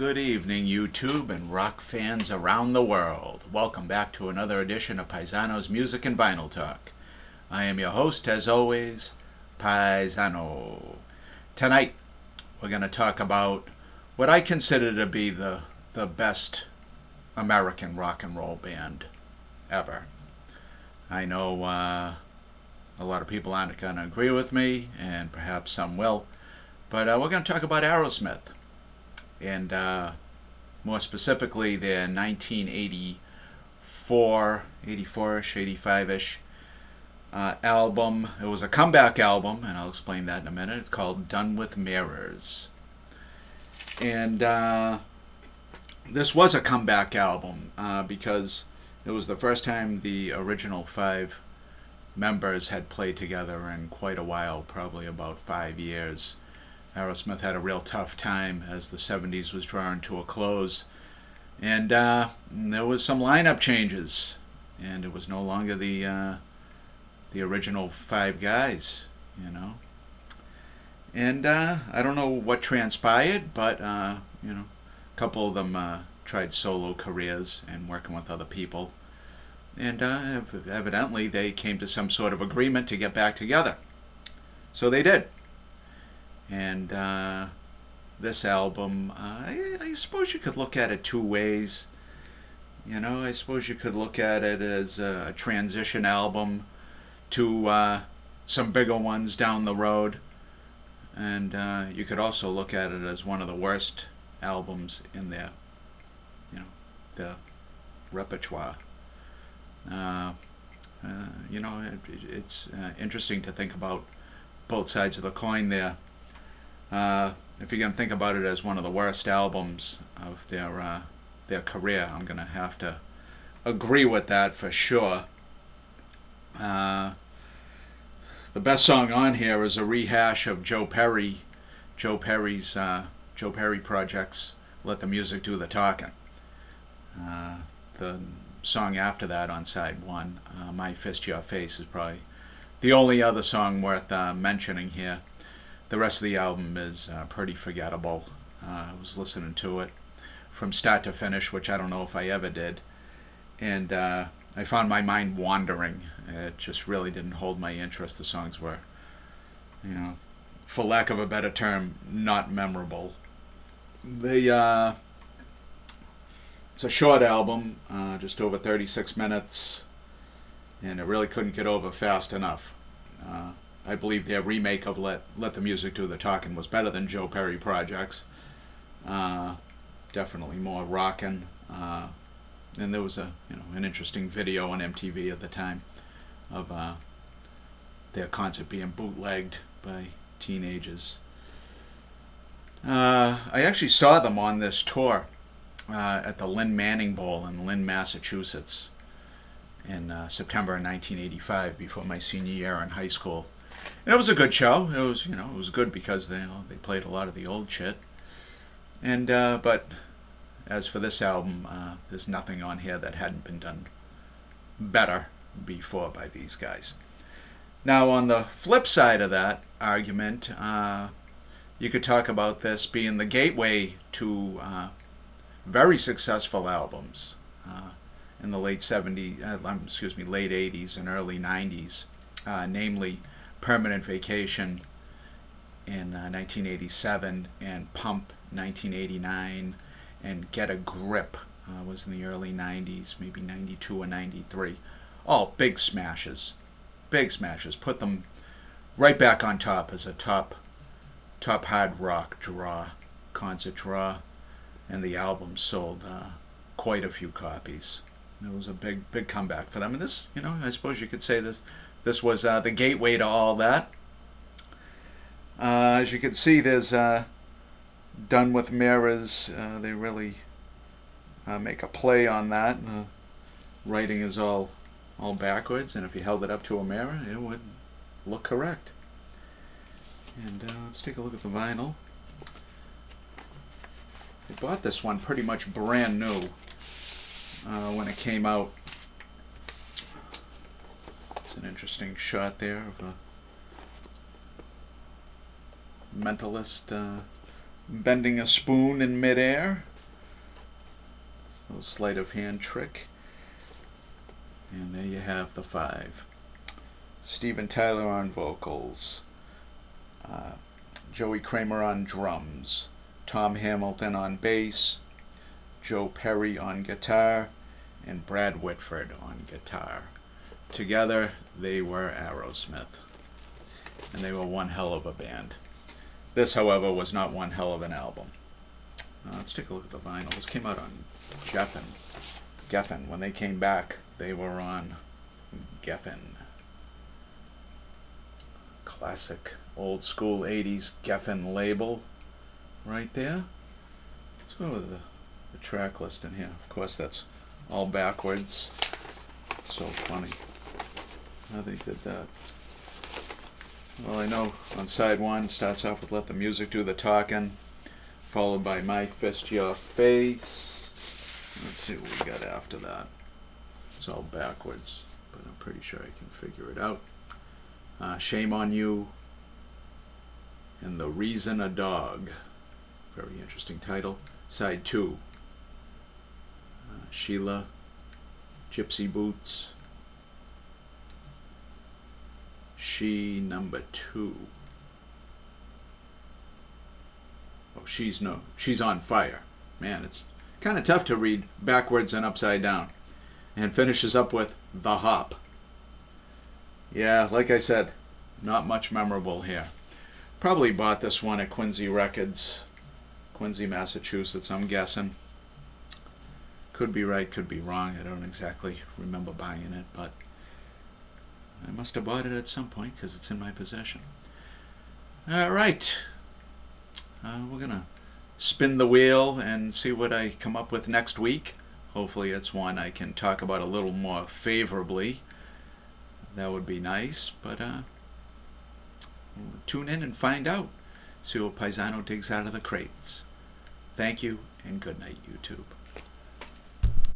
Good evening, YouTube and rock fans around the world. Welcome back to another edition of Paisano's Music and Vinyl Talk. I am your host, as always, Paisano. Tonight, we're going to talk about what I consider to be the best American rock and roll band ever. I know a lot of people aren't going to agree with me, and perhaps some will, but we're going to talk about Aerosmith. And more specifically their 1984, 84-ish, 85-ish album. It was a comeback album, and I'll explain that in a minute. It's called Done with Mirrors. And this was a comeback album because it was the first time the original 5 members had played together in quite a while, probably about 5 years. Aerosmith had a real tough time as the 70s was drawing to a close. And there was some lineup changes. And it was no longer the original 5 guys, you know. And I don't know what transpired, but, a couple of them tried solo careers and working with other people. And evidently they came to some sort of agreement to get back together. So they did. And this album, I suppose you could look at it 2 ways. You know, I suppose you could look at it as a transition album to some bigger ones down the road. And you could also look at it as one of the worst albums in their, the repertoire. It's interesting to think about both sides of the coin there. If you're going to think about it as one of the worst albums of their career, I'm going to have to agree with that for sure. The best song on here is a rehash of Joe Perry's Joe Perry Project's Let the Music Do the Talking. The song after that on side 1, My Fist Your Face, is probably the only other song worth mentioning here. The rest of the album is pretty forgettable. I was listening to it from start to finish, which I don't know if I ever did. And I found my mind wandering. It just really didn't hold my interest. The songs were, for lack of a better term, not memorable. It's a short album, just over 36 minutes, and it really couldn't get over fast enough. I believe their remake of Let the Music Do the Talking was better than Joe Perry Project's. Definitely more rockin'. And there was an interesting video on MTV at the time of their concert being bootlegged by teenagers. I actually saw them on this tour at the Lynn Manning Bowl in Lynn, Massachusetts in September of 1985, before my senior year in high school. And it was a good show. It was good because they played a lot of the old shit. And but as for this album, there's nothing on here that hadn't been done better before by these guys. Now, on the flip side of that argument, you could talk about this being the gateway to very successful albums in the late 80s and early 90s, namely Permanent Vacation in 1987 and Pump 1989 and Get a Grip was in the early 90s, maybe 92 or 93. All big smashes. Put them right back on top as a top hard rock concert draw, and the album sold quite a few copies. It was a big comeback for them, and this, I suppose you could say this was the gateway to all that. As you can see, there's Done with Mirrors. They really make a play on that. Writing is all backwards, and if you held it up to a mirror, it would look correct. And let's take a look at the vinyl. I bought this one pretty much brand new when it came out. It's an interesting shot there of a mentalist bending a spoon in midair. little sleight of hand trick. And there you have the 5. Steven Tyler on vocals, Joey Kramer on drums, Tom Hamilton on bass, Joe Perry on guitar, and Brad Whitford on guitar. Together, they were Aerosmith, and they were one hell of a band. This, however, was not one hell of an album. Let's take a look at the vinyl. This came out on Geffen. When they came back, they were on Geffen. Classic, old school 80s Geffen label right there. Let's go with the track list in here. Of course, that's all backwards. So funny how they did that. Well, I know on side 1 starts off with Let the Music Do the Talking, followed by My Fist, Your Face. Let's see what we got after that. It's all backwards, but I'm pretty sure I can figure it out. Shame on You, and The Reason a Dog. Very interesting title. Side 2. Sheila, Gypsy Boots, She number 2. Oh, She's on Fire. Man, it's kind of tough to read backwards and upside down. And finishes up with The Hop. Yeah, like I said, not much memorable here. Probably bought this one at Quincy Records, Quincy, Massachusetts, I'm guessing. Could be right, could be wrong. I don't exactly remember buying it, but I must have bought it at some point because it's in my possession. All right. We're going to spin the wheel and see what I come up with next week. Hopefully it's one I can talk about a little more favorably. That would be nice, but tune in and find out. See what Paisano digs out of the crates. Thank you, and good night, YouTube.